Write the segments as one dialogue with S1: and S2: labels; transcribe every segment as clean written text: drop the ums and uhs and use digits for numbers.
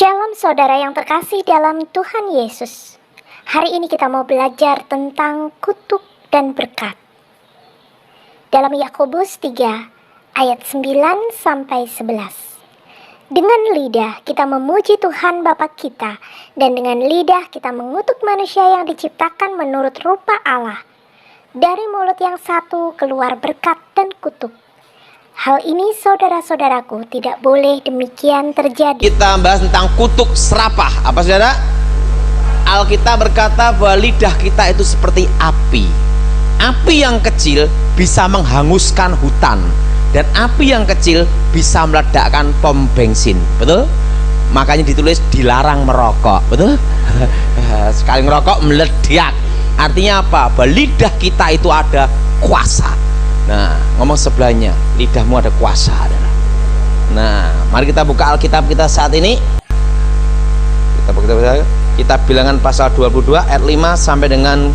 S1: Shalom saudara yang terkasih dalam Tuhan Yesus. Hari ini kita mau belajar tentang kutuk dan berkat. Dalam Yakobus 3 ayat 9 sampai 11. Dengan lidah kita memuji Tuhan Bapa kita, dan dengan lidah kita mengutuk manusia yang diciptakan menurut rupa Allah. Dari mulut yang satu keluar berkat dan kutuk. Hal ini saudara-saudaraku tidak boleh demikian terjadi.
S2: Kita bahas tentang kutuk serapah. Apa saudara? Alkitab berkata bahwa lidah kita itu seperti api. Api yang kecil bisa menghanguskan hutan, dan api yang kecil bisa meledakkan pom bensin. Betul? Makanya ditulis dilarang merokok. Betul? Sekali ngerokok meledak. Artinya apa? Bahwa lidah kita itu ada kuasa. Nah, ngomong sebelahnya, lidahmu ada kuasa. Nah, mari kita buka Alkitab kita saat ini. Kita buka Kitab Bilangan pasal 22 ayat 5 sampai dengan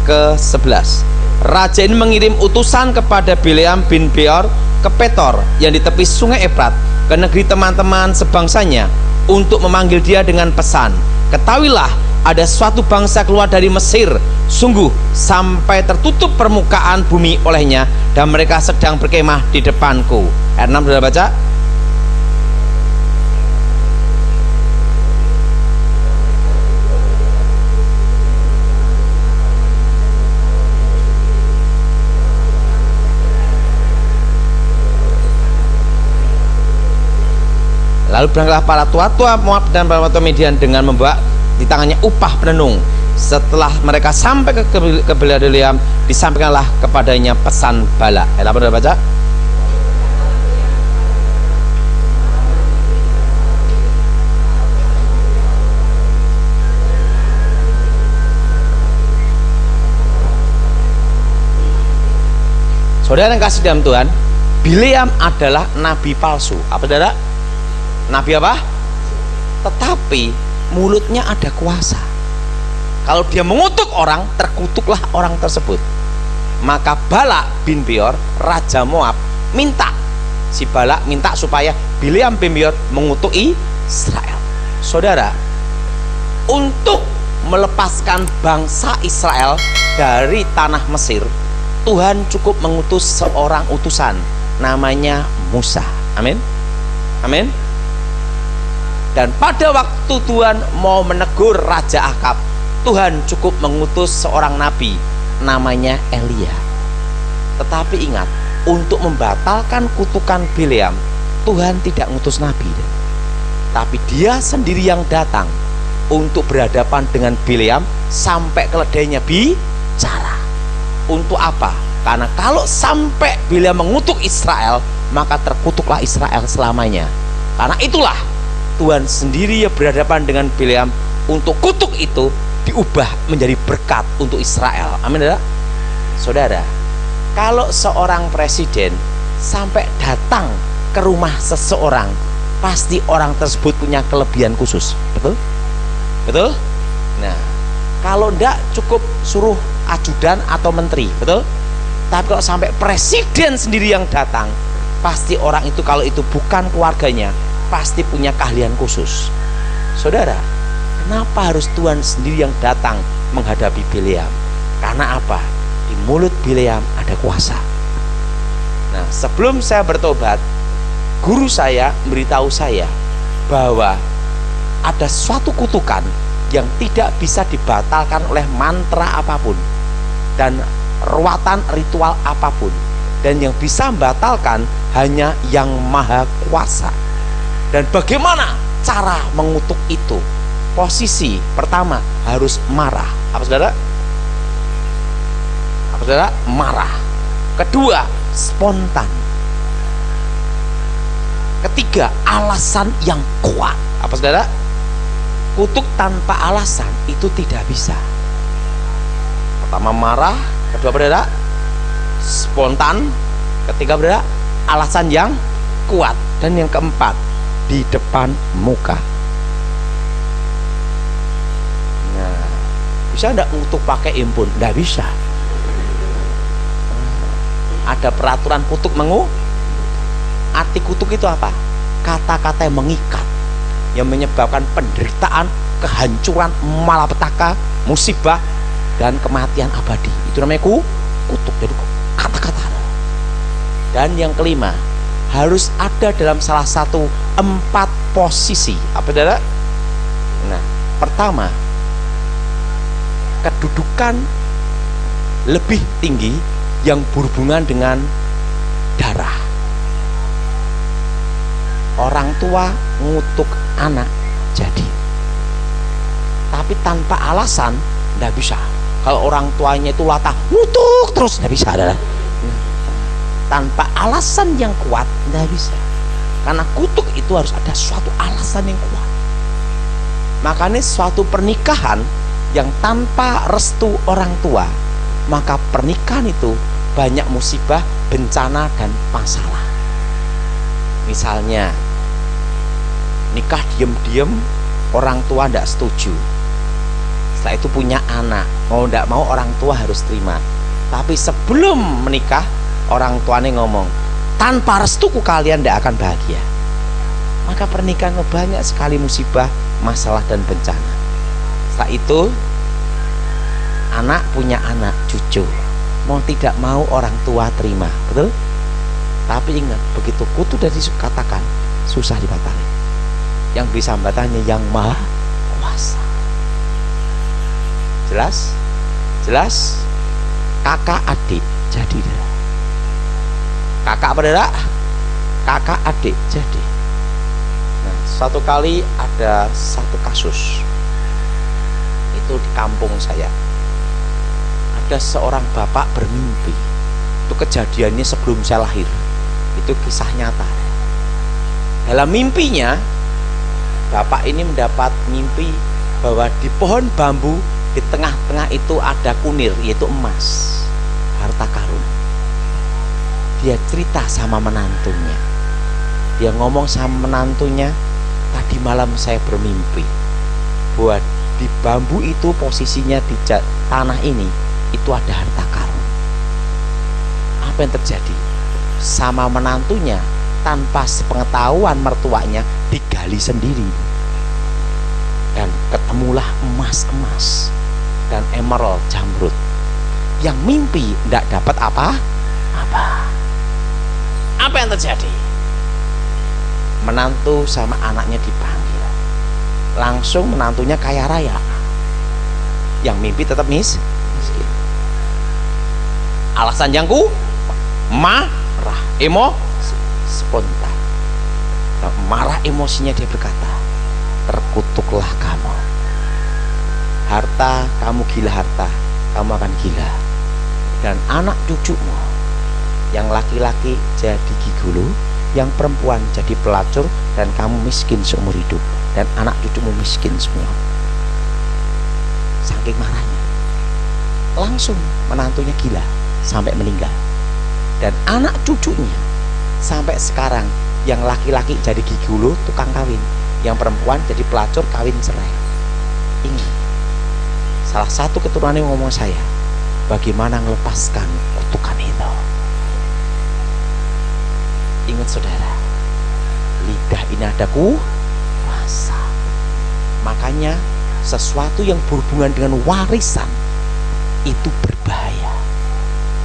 S2: ke 11. Raja ini mengirim utusan kepada Bileam bin Beor ke Petor yang di tepi sungai Efrat, ke negeri teman-teman sebangsanya, untuk memanggil dia dengan pesan, ketahuilah, ada suatu bangsa keluar dari Mesir, sungguh sampai tertutup permukaan bumi olehnya, dan mereka sedang berkemah di depanku. Ayat 6 sudah baca? Lalu berangkatlah para tua-tua Moab dan para tua Midian dengan membawa di tangannya upah penenung. Setelah mereka sampai ke Bileam, disampaikanlah kepadanya pesan Balak. Apa sudah baca? Saudara yang kasih dalam Tuhan, Bileam adalah nabi palsu. Apa saudara? Nabi apa? Tetapi mulutnya ada kuasa. Kalau dia mengutuk orang, terkutuklah orang tersebut. Maka Balak bin Beor, raja Moab, minta supaya Bileam bin Beor mengutuk Israel. Saudara, untuk melepaskan bangsa Israel dari tanah Mesir, Tuhan cukup mengutus seorang utusan, namanya Musa. Amin. Amin. Dan pada waktu Tuhan mau menegur Raja Akab, Tuhan cukup mengutus seorang nabi, namanya Elia. Tetapi ingat, untuk membatalkan kutukan Bileam, Tuhan tidak mengutus nabi, tapi dia sendiri yang datang untuk berhadapan dengan Bileam sampai keledainya bicara. Untuk apa? Karena kalau sampai Bileam mengutuk Israel, maka terkutuklah Israel selamanya. Karena itulah Tuhan sendiri yang berhadapan dengan Bileam, untuk kutuk itu diubah menjadi berkat untuk Israel. Amin. Saudara, kalau seorang presiden sampai datang ke rumah seseorang, pasti orang tersebut punya kelebihan khusus. Betul? Betul? Nah, kalau enggak cukup suruh ajudan atau menteri. Betul? Tapi kalau sampai presiden sendiri yang datang, pasti orang itu, kalau itu bukan keluarganya, pasti punya keahlian khusus. Saudara, kenapa harus Tuhan sendiri yang datang menghadapi Bileam? Karena apa? Di mulut Bileam ada kuasa. Nah, sebelum saya bertobat, guru saya memberitahu saya bahwa ada suatu kutukan yang tidak bisa dibatalkan oleh mantra apapun dan ruatan ritual apapun, dan yang bisa membatalkan hanya Yang Maha Kuasa. Dan bagaimana cara mengutuk itu? Posisi pertama harus marah. Apa saudara? Apa saudara? Marah. Kedua, spontan. Ketiga, alasan yang kuat. Apa saudara? Kutuk tanpa alasan itu tidak bisa. Pertama marah, kedua saudara spontan, ketiga saudara alasan yang kuat, dan yang keempat di depan muka. Nah, bisa enggak ngutuk pakai impun? Enggak bisa. Ada peraturan kutuk Arti kutuk itu apa? Kata-kata yang mengikat. yang menyebabkan penderitaan, kehancuran, malapetaka, musibah, dan kematian abadi. Itu namanya kutuk. Jadi kata-kata. Dan yang kelima, harus ada dalam salah satu 4 posisi. Apa saudara? Nah, pertama, kedudukan lebih tinggi yang berhubungan dengan darah. Orang tua ngutuk anak jadi, tapi tanpa alasan tidak bisa. Kalau orang tuanya itu latah ngutuk terus, tidak bisa, adalah tanpa alasan yang kuat tidak bisa. Karena kutuk itu harus ada suatu alasan yang kuat. Makanya suatu pernikahan yang tanpa restu orang tua, maka pernikahan itu banyak musibah, bencana, dan masalah. Misalnya nikah diem-diem, orang tua tidak setuju. Setelah itu punya anak, mau tidak mau orang tua harus terima. Tapi sebelum menikah, orang tuanya ngomong, tanpa restuku kalian tidak akan bahagia. Maka pernikahan banyak sekali musibah, masalah, dan bencana. Setelah itu anak punya anak, cucu, mau tidak mau orang tua terima, betul? Tapi ingat, begitu kutu dari katakan, susah dibatalkan. Yang bisa membatalnya yang maha kuasa. Jelas? Jelas? Kakak adik jadi. Kakak saudara, kakak adik jadi. Nah, suatu kali ada satu kasus, itu di kampung saya. Ada seorang bapak bermimpi. Itu kejadiannya sebelum saya lahir. Itu kisah nyata. Dalam mimpinya, bapak ini mendapat mimpi bahwa di pohon bambu di tengah-tengah itu ada kunir, yaitu emas, harta karun. Dia cerita sama menantunya. Dia ngomong sama menantunya, tadi malam saya bermimpi bahwa di bambu itu posisinya di tanah ini itu ada harta karun. Apa yang terjadi? Sama menantunya, tanpa sepengetahuan mertuanya, digali sendiri. Dan ketemulah emas-emas dan emerald, jamrud. Yang mimpi tidak dapat apa-apa. Apa yang terjadi? Menantu sama anaknya dipanggil. Langsung menantunya kaya raya. Yang mimpi tetap miskin. Alasan yang marah, spontan. Marah emosinya, dia berkata, terkutuklah kamu. Harta, kamu gila harta, kamu akan gila. Dan anak cucumu, yang laki-laki jadi gigolo, yang perempuan jadi pelacur, dan kamu miskin seumur hidup. Dan anak cucumu miskin semua. Saking marahnya, langsung menantunya gila sampai meninggal. Dan anak cucunya sampai sekarang, yang laki-laki jadi gigolo, tukang kawin, yang perempuan jadi pelacur, kawin cerai. Ingat, salah satu keturunannya ngomong saya, bagaimana melepaskan kutukan itu. Ingat saudara, lidah ini ada kuasa. Makanya sesuatu yang berhubungan dengan warisan itu berbahaya.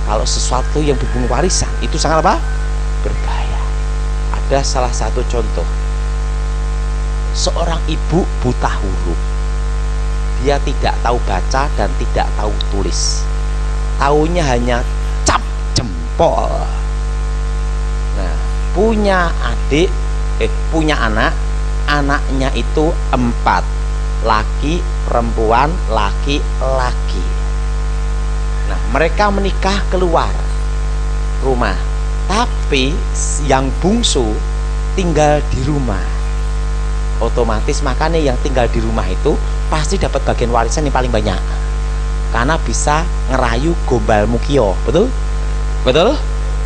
S2: Kalau sesuatu yang berhubungan warisan itu sangat apa? Berbahaya. Ada salah satu contoh, seorang ibu buta huruf. Dia tidak tahu baca dan tidak tahu tulis. Taunya hanya cap jempol. Nah, punya anak, anaknya itu 4, laki, perempuan, laki-laki. Nah, mereka menikah keluar rumah, tapi yang bungsu tinggal di rumah. Otomatis makanya yang tinggal di rumah itu pasti dapat bagian warisan yang paling banyak, karena bisa ngerayu gombal mukio, betul? Betul?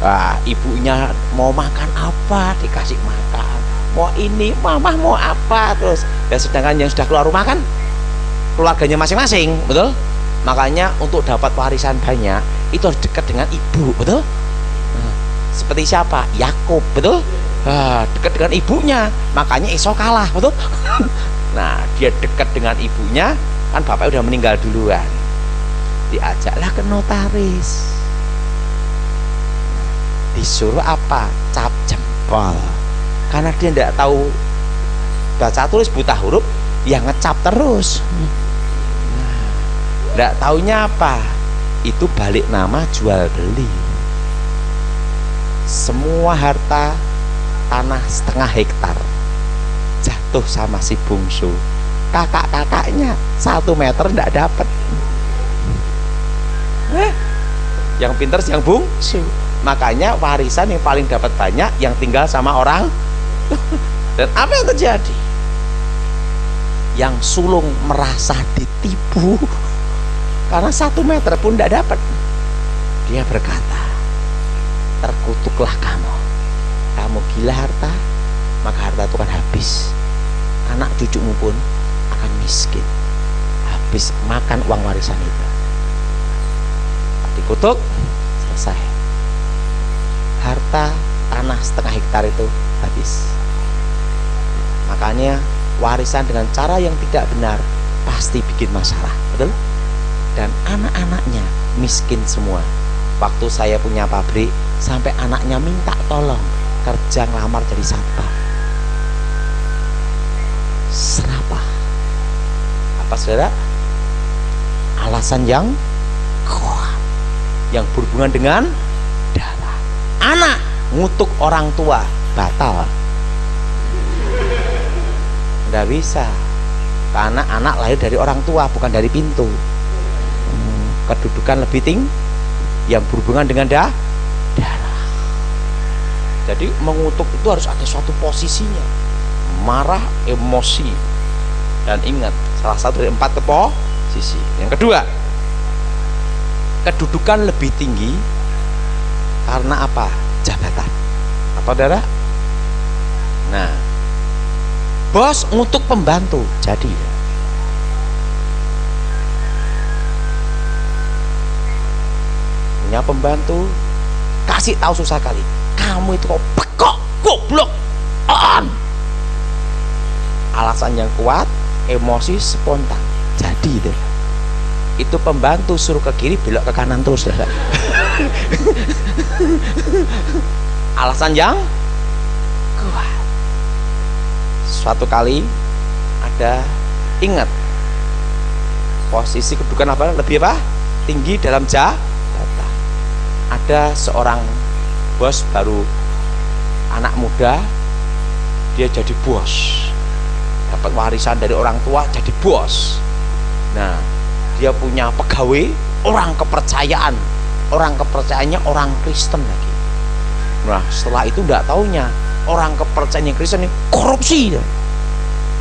S2: Nah, ibunya mau makan apa dikasih makan, mau ini mamah mau apa terus. Dan sedangkan yang sudah keluar rumah kan keluarganya masing-masing, betul? Makanya untuk dapat warisan banyak itu harus dekat dengan ibu, betul? Nah, seperti siapa? Yakub, betul? dekat dengan ibunya, makanya iso kalah, betul? Nah, dia dekat dengan ibunya, kan bapaknya udah meninggal duluan, diajaklah ke notaris. Disuruh apa? Cap jempol. Karena dia tidak tahu baca tulis, buta huruf, ya ngecap terus. Tidak taunya apa? Itu balik nama jual beli. Semua harta tanah setengah hektar jatuh sama si bungsu. Kakak-kakaknya 1 meter tidak dapat. Yang pinter yang bungsu. Makanya warisan yang paling dapat banyak yang tinggal sama orang. Dan apa yang terjadi? Yang sulung merasa ditipu karena 1 meter pun tidak dapat. Dia berkata, terkutuklah kamu. Kamu gila harta, maka harta itu akan habis. Anak cucumu pun akan miskin, habis makan uang warisan itu. Dikutuk, selesai. Harta tanah setengah hektar itu habis. Makanya warisan dengan cara yang tidak benar pasti bikin masalah, betul? Dan anak-anaknya miskin semua. Waktu saya punya pabrik, sampai anaknya minta tolong kerja ngelamar jadi satpam. Serapah. Apa saudara? Alasan yang kuat, yang berhubungan dengan darah. Anak ngutuk orang tua, batal. Nggak bisa, karena anak lahir dari orang tua, bukan dari pintu. Kedudukan lebih tinggi, yang berhubungan dengan darah. Jadi mengutuk itu harus ada suatu posisinya. Marah, emosi. Dan ingat, salah satu dari 4 posisi. Yang kedua, kedudukan lebih tinggi karena apa? Jabatan. Apa saudara? Nah, bos ngutuk pembantu, jadi punya pembantu, kasih tahu susah kali, kamu itu kok bekok, goblok, alasan yang kuat, emosi spontan, jadi deh. Itu pembantu suruh ke kiri, belok ke kanan terus. Alasan yang kuat. Suatu kali ada, ingat, posisi kedudukan apa? Lebih apa? Tinggi dalam jabatan. Ada seorang bos baru, anak muda, dia jadi bos. Dapat warisan dari orang tua, jadi bos. Nah, dia punya pegawai, orang kepercayaannya orang Kristen lagi. Nah, setelah itu tidak taunya orang kepercayaannya Kristen ini korupsi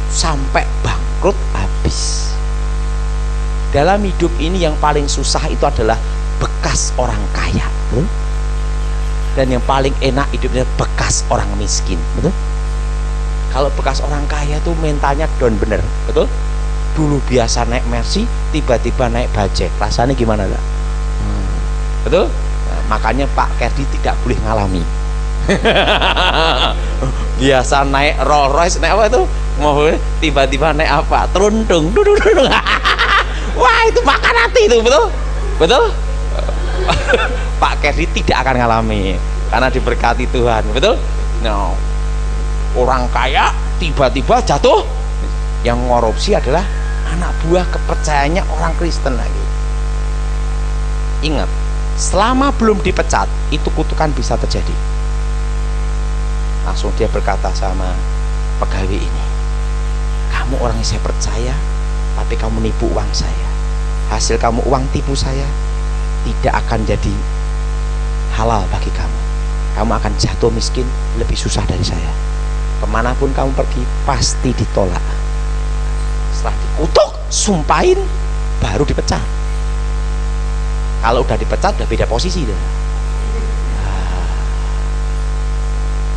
S2: sampai bangkrut habis. Dalam hidup ini yang paling susah itu adalah bekas orang kaya, betul? Dan yang paling enak hidupnya bekas orang miskin, betul? Kalau bekas orang kaya tuh mentalnya down bener, betul? Dulu biasa naik Mercy, tiba-tiba naik bajaj, rasanya gimana lah? Betul? Nah, makanya Pak Kerdi tidak boleh ngalami. Biasa naik Rolls Royce, naik apa itu? Mau tiba-tiba naik apa? Teruntung, duduk. Wah, itu makan hati itu, betul? Betul? Pak Kerdi tidak akan ngalami karena diberkati Tuhan, betul? No. Orang kaya tiba-tiba jatuh. Yang korupsi adalah anak buah kepercayaannya orang Kristen lagi. Ingat, selama belum dipecat itu kutukan bisa terjadi. Langsung dia berkata sama pegawai ini, kamu orang yang saya percaya, tapi kamu nipu uang saya. Hasil kamu uang tipu saya tidak akan jadi halal bagi kamu. Kamu akan jatuh miskin, lebih susah dari saya. Kemanapun kamu pergi pasti ditolak. Setelah dikutuk, sumpahin, baru dipecat. Kalau udah dipecat udah beda posisi dah.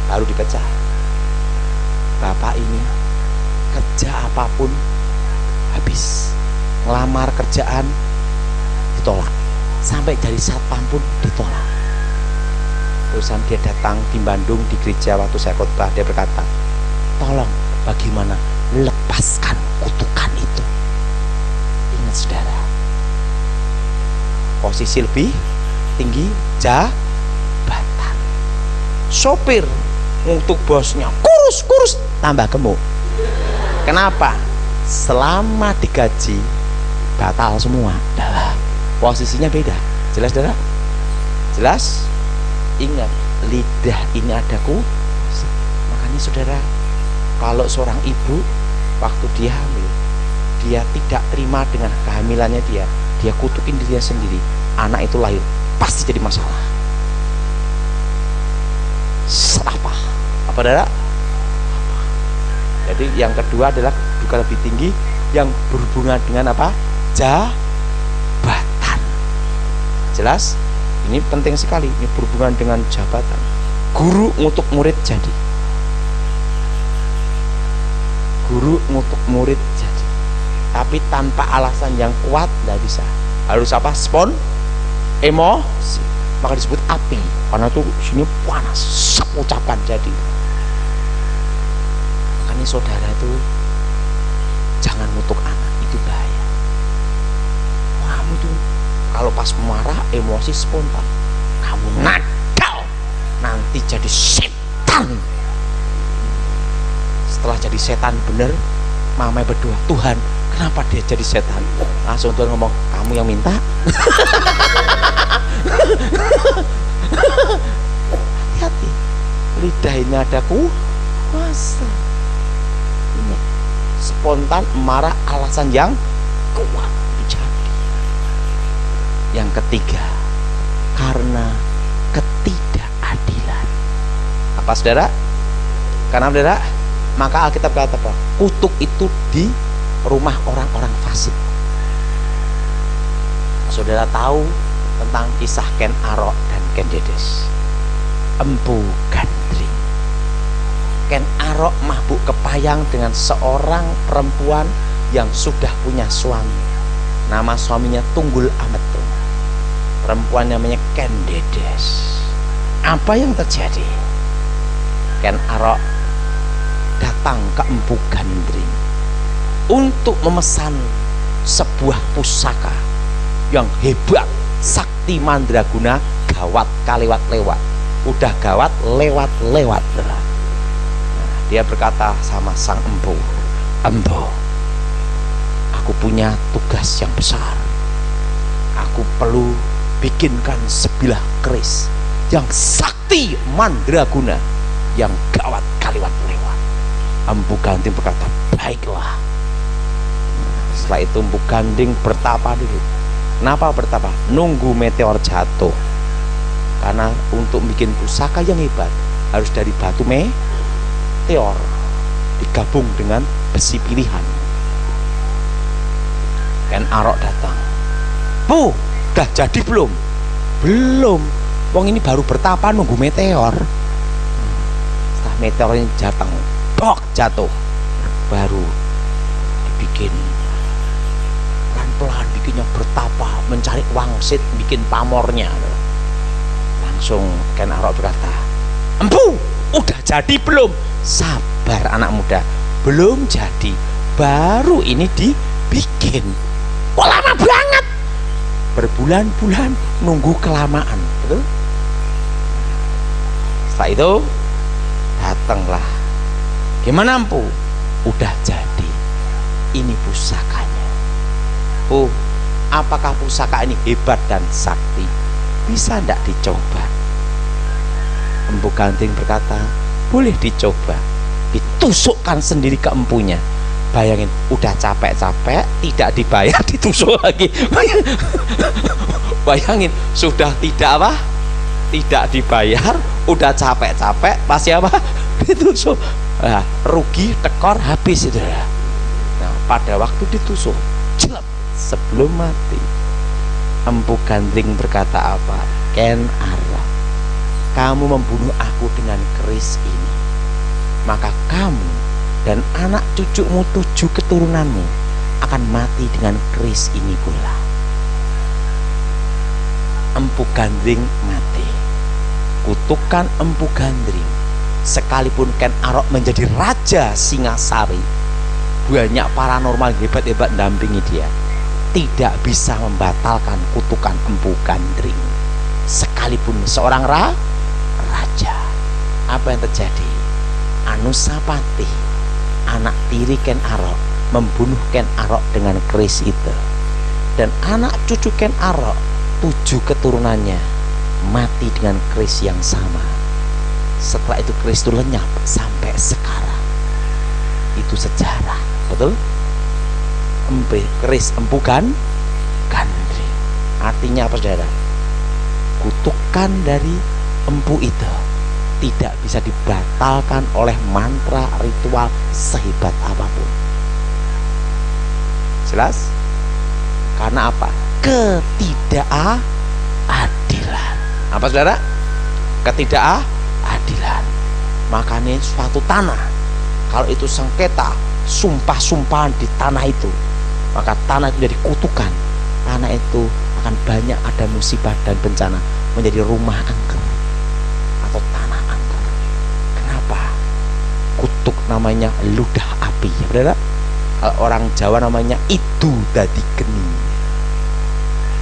S2: Baru dipecat. Bapak ini kerja apapun habis, ngelamar kerjaan ditolak, sampai jadi satpam pun ditolak. Terusan dia datang di Bandung di gereja waktu saya khotbah, dia berkata, tolong bagaimana lepaskan kutukan itu. Ingat saudara, posisi lebih tinggi, jabatan. Sopir untuk bosnya, kurus tambah gemuk. Kenapa? Selama digaji batal semua. Posisinya beda. Jelas saudara? Jelas? Ingat, lidah ini ada kuasa. Makanya saudara, kalau seorang ibu waktu dia hamil, dia tidak terima dengan kehamilannya dia kutukin dirinya sendiri, anak itu lahir pasti jadi masalah. Apa saudara? Jadi yang kedua adalah duka lebih tinggi yang berhubungan dengan apa? Jabatan. Jelas? Ini penting sekali, ini berhubungan dengan jabatan. Guru ngutuk murid jadi. Guru ngutuk murid jadi. Tapi tanpa alasan yang kuat tidak bisa. Harus apa? Emosi. Maka disebut api. Karena itu sini panas, ucapan jadi. Makanya saudara itu jangan ngutuk anak, itu bahaya. Kamu itu kalau pas marah emosi spontan, kamu nakal, nanti jadi setan. Setelah jadi setan bener, mama berdoa, Tuhan kenapa dia jadi setan? Langsung Tuhan ngomong, kamu yang minta. Hati-hati, lidah ini ada kuasa. Ingat, spontan marah alasan yang kuat jadi. Yang ketiga, karena ketidakadilan. Apa saudara? Karena saudara, maka Alkitab kata apa? Kutuk itu di rumah orang-orang fasik. Saudara tahu tentang kisah Ken Arok dan Ken Dedes, Empu Gandring. Ken Arok mabuk kepayang dengan seorang perempuan yang sudah punya suami. Nama suaminya Tunggul Ametung. Perempuan namanya Ken Dedes. Apa yang terjadi? Ken Arok datang ke Empu Gandring untuk memesan sebuah pusaka yang hebat, sakti mandraguna, gawat kalewat lewat. Udah gawat lewat. Nah, dia berkata sama sang empu, Empu, aku punya tugas yang besar. Aku perlu bikinkan sebilah keris yang sakti mandraguna, yang gawat kaliwat lewat. Empu Gandring berkata, baiklah. Setelah itu Empu Gandring bertapa dulu. Kenapa bertapa? Nunggu meteor jatuh. Karena untuk bikin pusaka yang hebat harus dari batu meteor digabung dengan besi pilihan. Ken Arok datang. Bu, udah jadi belum? Belum. Wong ini baru bertapa nunggu meteor. Setelah meteor ini datang, bok jatuh, baru dibikin pelan-pelan, bikinnya bertapa, mencari wangsit, bikin pamornya. Langsung Ken Arok berkata, Empu, udah jadi belum? Sabar anak muda, belum jadi, baru ini dibikin. Kok lama banget? Berbulan-bulan nunggu kelamaan, betul? Setelah itu datanglah. Gimana Empu? Udah jadi. Ini pusakanya. Oh, apakah pusaka ini hebat dan sakti? Bisa ndak dicoba? Empu Gandring berkata, boleh dicoba. Ditusukkan sendiri ke empunya. Bayangin, udah capek-capek, tidak dibayar, ditusuk lagi. Bayangin, sudah tidak apa? Tidak dibayar, udah capek-capek, pasti apa? Ditusuk. Nah, rugi, tekor, habis itu. Nah, pada waktu ditusuk, jelek, sebelum mati, Empu Gandring berkata apa? Ken Arok, kamu membunuh aku dengan keris ini, maka kamu dan anak cucumu 7 keturunanmu akan mati dengan keris ini pula. Empu Gandring mati. kutukan Empu Gandring. Sekalipun Ken Arok menjadi raja Singasari, banyak paranormal hebat-hebat dampingi dia, tidak bisa membatalkan kutukan Empu Gandring. Sekalipun seorang raja. Apa yang terjadi? Anusapati, anak tiri Ken Arok, membunuh Ken Arok dengan keris itu. Dan anak cucu Ken Arok, 7 keturunannya mati dengan keris yang sama. Setelah itu keris itu lenyap sampai sekarang. Itu sejarah, betul? Keris Empu Gandring. Artinya apa, saudara? Kutukan dari empu itu tidak bisa dibatalkan oleh mantra ritual sehebat apapun. Jelas? Karena apa? Ketidakadilan. Apa, saudara? Ketidakadilan. Makanya suatu tanah, kalau itu sengketa, sumpah-sumpahan di tanah itu, maka tanah itu jadi kutukan. Tanah itu akan banyak ada musibah dan bencana, menjadi rumah angker atau tanah angker. Kenapa? Kutuk namanya ludah api, ya saudara. Orang Jawa namanya itu dadi geni.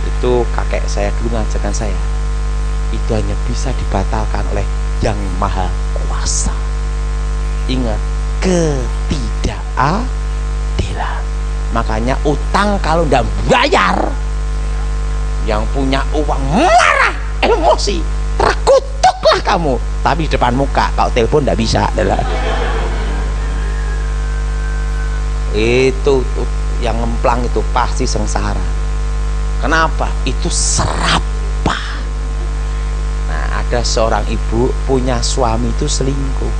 S2: Itu kakek saya dulu ngajarkan saya. Itu hanya bisa dibatalkan oleh Yang Maha Kuasa. Ingat, ketidakadilan. Makanya utang kalau tidak bayar, yang punya uang marah, emosi, terkutuklah kamu. Tapi di depan muka, kalau telepon tidak bisa. Itu yang ngemplang itu pasti sengsara. Kenapa? Itu serapah. Nah, ada seorang ibu punya suami itu selingkuh,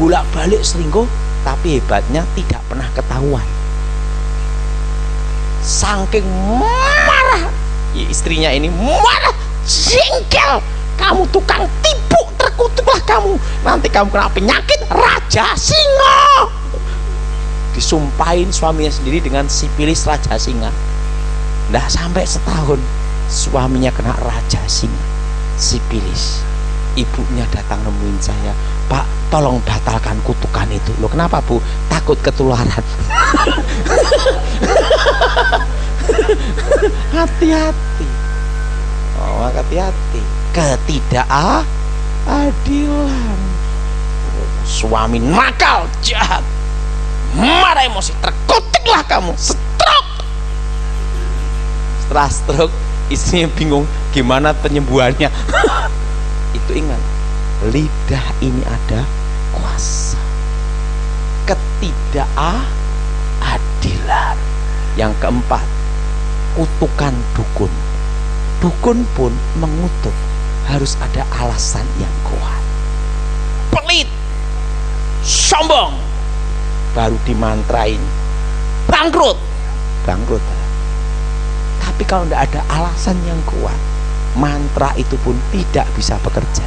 S2: bolak-balik selingkuh, tapi hebatnya tidak pernah ketahuan. Saking marah, istrinya ini marah, jengkel. Kamu tukang tipu, terkutuklah kamu. Nanti kamu kena penyakit Raja Singa. Disumpahin suaminya sendiri dengan sipilis Raja Singa. Nggak sampai setahun, suaminya kena Raja Singa, sipilis. Ibunya datang nemuin saya, Pak, tolong batalkan kutukan itu. Loh, kenapa, Bu? Takut ketularan. Hati-hati. Oh, hati-hati. Ketidakadilan. Suami nakal, jahat, marah, emosi, terkutuklah kamu. Stroke. Setelah stroke, istrinya bingung gimana penyembuhannya. Itu ingat, lidah ini ada kuasa. Ketidakadilan. Yang keempat, kutukan dukun. Dukun pun mengutuk harus ada alasan yang kuat. Pelit, sombong, baru dimantrain bangkrut. Tapi kalau tidak ada alasan yang kuat, mantra itu pun tidak bisa bekerja.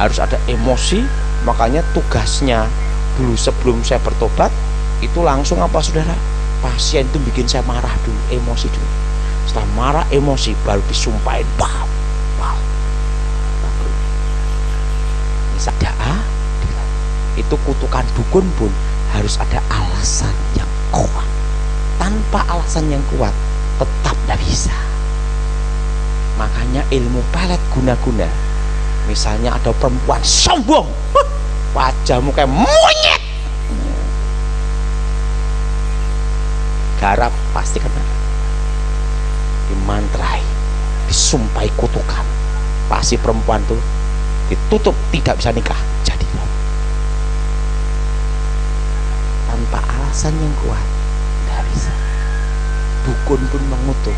S2: Harus ada emosi. Makanya tugasnya dulu sebelum saya bertobat itu langsung apa, saudara? Pasien itu bikin saya marah dulu, emosi dulu. Setelah marah, emosi, baru disumpahin. Itu kutukan dukun pun harus ada alasan yang kuat. Tanpa alasan yang kuat tetap tidak bisa. Makanya ilmu pelet guna-guna. Misalnya ada perempuan sombong, wajahmu kayak monyet, garap pasti kena. Dimantrai, disumpahi kutukan, pasti perempuan tuh ditutup, tidak bisa nikah. Jadi tanpa alasan yang kuat tidak bisa. Dukun pun mengutuk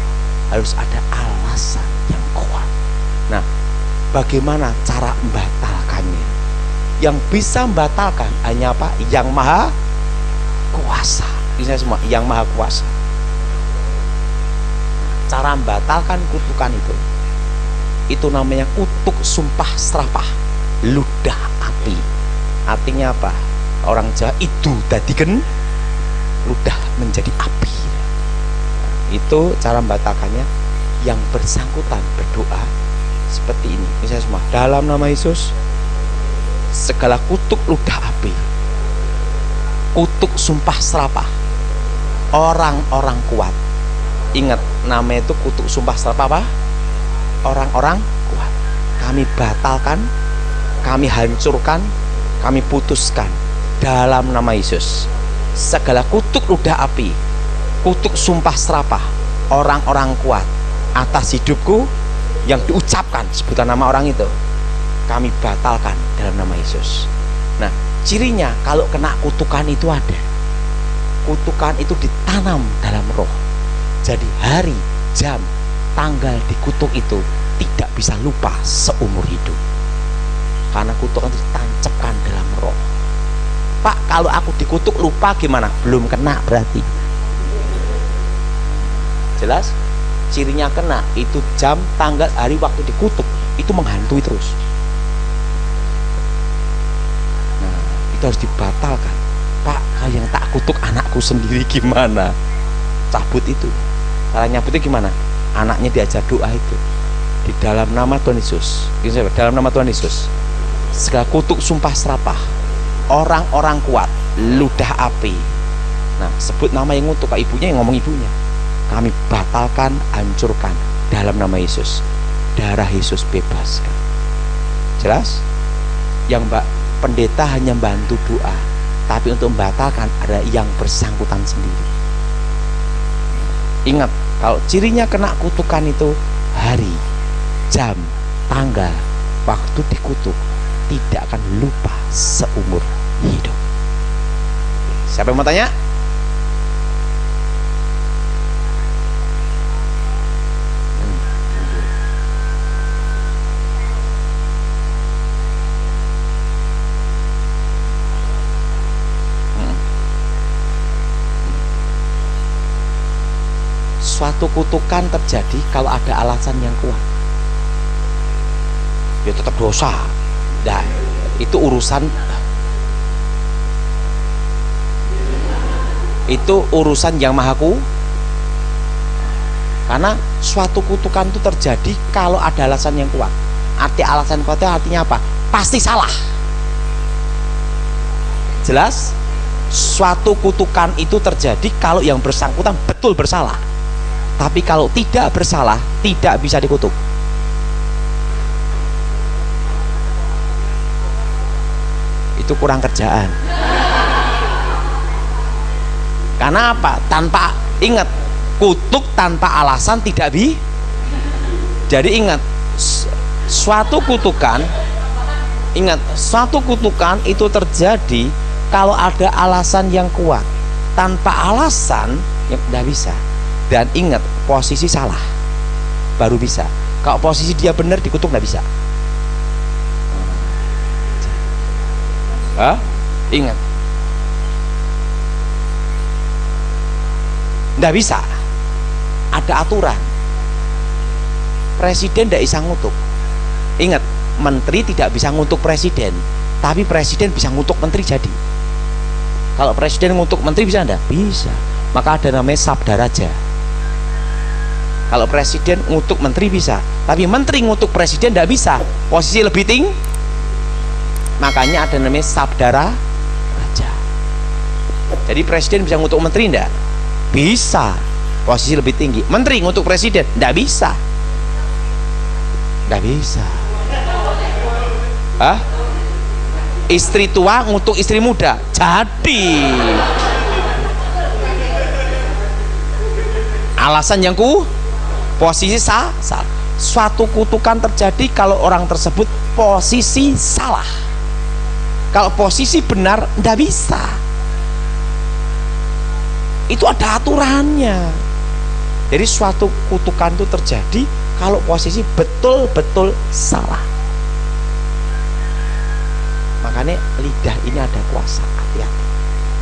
S2: harus ada alasan yang kuat. Nah, bagaimana cara membatalkannya? Yang bisa membatalkan hanya apa? Yang Maha Kuasa. Ini semua Yang Maha Kuasa. Cara membatalkan kutukan itu namanya kutuk sumpah serapah, ludah api. Artinya apa? Orang Jawa itu dadikan ludah menjadi api. Itu cara membatalkannya. Yang bersangkutan berdoa seperti ini. Ini saya semua dalam nama Yesus, segala kutuk ludah api, kutuk sumpah serapah orang-orang kuat. Ingat, nama itu kutuk sumpah serapah apa? Orang-orang kuat. Kami batalkan, kami hancurkan, kami putuskan dalam nama Yesus. Segala kutuk ludah api, kutuk sumpah serapah orang-orang kuat atas hidupku yang diucapkan sebutan nama orang itu, kami batalkan dalam nama Yesus. Nah, cirinya kalau kena kutukan itu ada. Kutukan itu ditanam dalam roh. Jadi hari, jam, tanggal dikutuk itu tidak bisa lupa seumur hidup. Karena kutukan itu ditancapkan dalam roh. Pak, kalau aku dikutuk lupa gimana? Belum kena berarti. Jelas? Cirinya kena itu jam, tanggal, hari, waktu dikutuk itu menghantui terus. Nah, itu harus dibatalkan. Pak, kalau yang tak kutuk anakku sendiri gimana? Cabut itu. Cara nyabutnya gimana? Anaknya diajar doa itu. Di dalam nama Tuhan Yesus. Dalam nama Tuhan Yesus. Segala kutuk sumpah serapah orang-orang kuat, ludah api. Nah, sebut nama yang ngutuk, ibunya yang ngomong ibunya. Kami batalkan, hancurkan dalam nama Yesus. Darah Yesus bebaskan. Jelas? Yang pendeta hanya bantu doa, tapi untuk membatalkan ada yang bersangkutan sendiri. Ingat, kalau cirinya kena kutukan itu hari, jam, tanggal, waktu dikutuk tidak akan lupa seumur hidup. Siapa yang mau tanya? Suatu kutukan terjadi kalau ada alasan yang kuat. Ya tetap dosa. Nah, itu urusan yang maha karena suatu kutukan itu terjadi kalau ada alasan yang kuat. Arti alasan kuat itu artinya apa? Pasti salah. Jelas? Suatu kutukan itu terjadi kalau yang bersangkutan betul bersalah. Tapi kalau tidak bersalah, tidak bisa dikutuk. Itu kurang kerjaan. Karena apa? Tanpa ingat, kutuk tanpa alasan tidak bi. Jadi ingat, suatu kutukan itu terjadi kalau ada alasan yang kuat. Tanpa alasan ya tidak bisa. Dan ingat, posisi salah baru bisa. Kalau posisi dia benar dikutuk nggak bisa. Ingat, nggak bisa. Ada aturan. Presiden tidak bisa ngutuk. Ingat, menteri tidak bisa ngutuk presiden, tapi presiden bisa ngutuk menteri. Jadi kalau presiden ngutuk menteri bisa enggak? Bisa. Maka ada namanya sabda raja. Kalau presiden ngutuk menteri bisa, tapi menteri ngutuk presiden tidak bisa, posisi lebih tinggi. Makanya ada namanya sabda raja. Jadi presiden bisa ngutuk menteri enggak? Bisa, posisi lebih tinggi. Menteri ngutuk presiden enggak bisa. Enggak bisa. Istri tua ngutuk istri muda jadi. Alasan yang posisi salah. Suatu kutukan terjadi kalau orang tersebut posisi salah. Kalau posisi benar tidak bisa. Itu ada aturannya. Jadi suatu kutukan itu terjadi kalau posisi betul-betul salah. Makanya lidah ini ada kuasa. Hati-hati.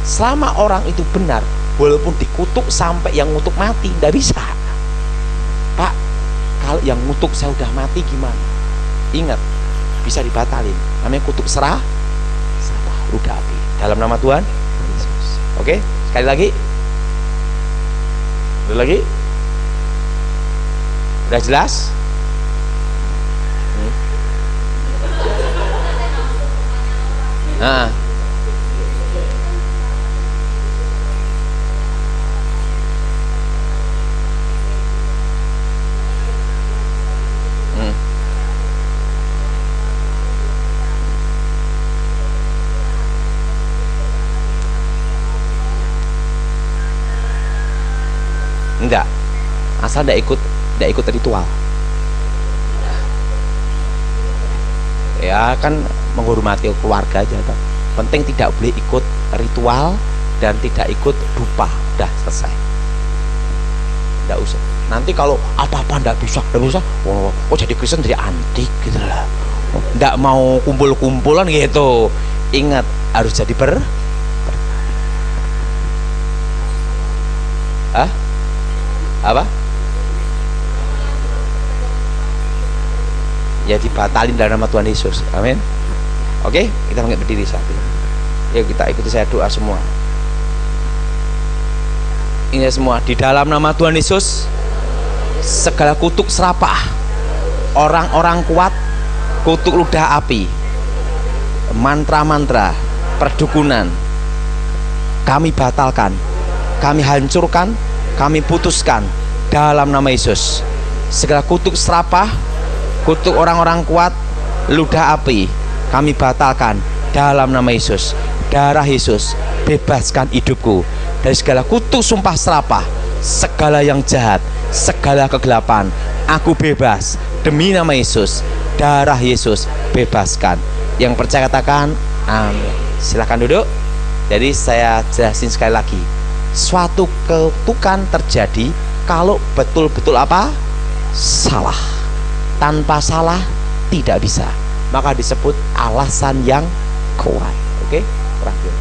S2: Selama orang itu benar, walaupun dikutuk sampai yang ngutuk mati tidak bisa. Pak, kalau yang ngutuk saya udah mati gimana? Ingat, bisa dibatalin. Namanya kutuk serapah, ludah api. Dalam nama Tuhan Yesus. Oke, sekali lagi. Udah jelas? Nah, hmm. Enggak, asal tidak ikut ritual. Ya kan menghormati keluarga aja toh. Penting tidak boleh ikut ritual dan tidak ikut dupa. Udah selesai. Tidak usah. Nanti kalau apa-apa tidak bisa. Oh jadi Kristen jadi antik gitu lah. Tidak mau kumpul-kumpulan gitu. Ingat harus jadi apa? Ya dibatalin dalam nama Tuhan Yesus. Amin. Oke, kita bangkit berdiri saat ini. Yuk kita ikuti saya doa semua. Ini semua di dalam nama Tuhan Yesus. Segala kutuk serapah, orang-orang kuat, kutuk ludah api, mantra-mantra, perdukunan, kami batalkan, kami hancurkan, kami putuskan dalam nama Yesus. Segala kutuk serapah, kutuk orang-orang kuat, ludah api, kami batalkan dalam nama Yesus. Darah Yesus bebaskan hidupku dari segala kutuk sumpah serapah, segala yang jahat, segala kegelapan. Aku bebas demi nama Yesus. Darah Yesus bebaskan. Yang percaya katakan amin. Silahkan duduk. Jadi saya jelasin sekali lagi. Suatu kutukan terjadi kalau betul-betul apa? Salah. Tanpa salah tidak bisa. Maka disebut alasan yang kuat. Oke? Terakhir.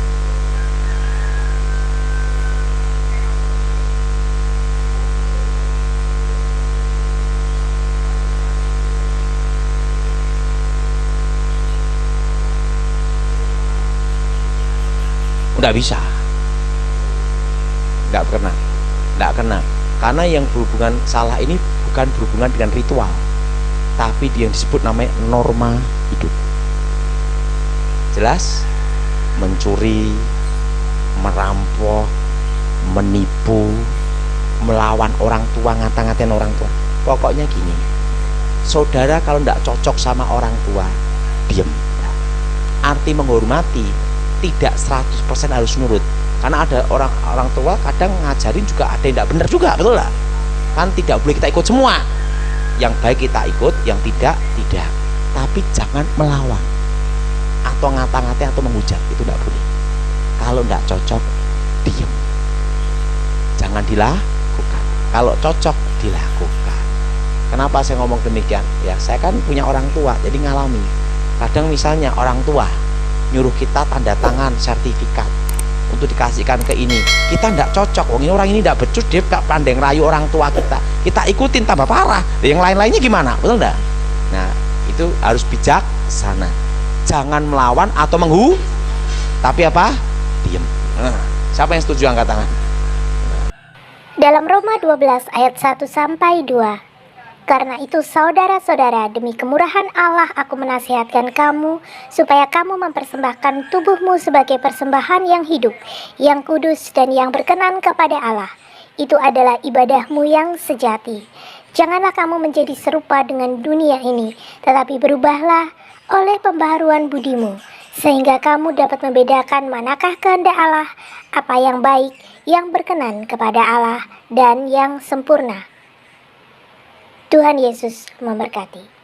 S2: Udah bisa. Nggak kena. Karena yang berhubungan salah ini bukan berhubungan dengan ritual, tapi yang disebut namanya norma hidup. Jelas? Mencuri, merampok, menipu, melawan orang tua, ngata-ngatain orang tua. Pokoknya gini, saudara kalau tidak cocok sama orang tua, diem. Arti menghormati tidak 100% harus nurut. Karena ada orang tua kadang ngajarin juga ada yang tidak benar juga, betul lah. Kan tidak boleh kita ikut semua. Yang baik kita ikut, yang tidak. Tapi jangan melawan atau ngata-ngatain atau menghujat, itu tidak boleh. Kalau tidak cocok, diem. Jangan dilakukan. Kalau cocok, dilakukan. Kenapa saya ngomong demikian? Ya, saya kan punya orang tua, jadi ngalami. Kadang misalnya orang tua nyuruh kita tanda tangan sertifikat untuk dikasihkan ke ini, kita tidak cocok. Ini orang ini tidak becus, dia gak pandai ngerayu orang tua kita ikutin tambah parah. Yang lain-lainnya gimana, betul enggak? Nah, itu harus bijaksana. Jangan melawan atau tapi apa? Diem. Siapa yang setuju angkat tangan?
S1: Dalam Roma 12 ayat 1 sampai 2. Karena itu saudara-saudara, demi kemurahan Allah aku menasihatkan kamu supaya kamu mempersembahkan tubuhmu sebagai persembahan yang hidup, yang kudus dan yang berkenan kepada Allah. Itu adalah ibadahmu yang sejati. Janganlah kamu menjadi serupa dengan dunia ini, tetapi berubahlah oleh pembaharuan budimu, sehingga kamu dapat membedakan manakah kehendak Allah, apa yang baik, yang berkenan kepada Allah, dan yang sempurna. Tuhan Yesus memberkati.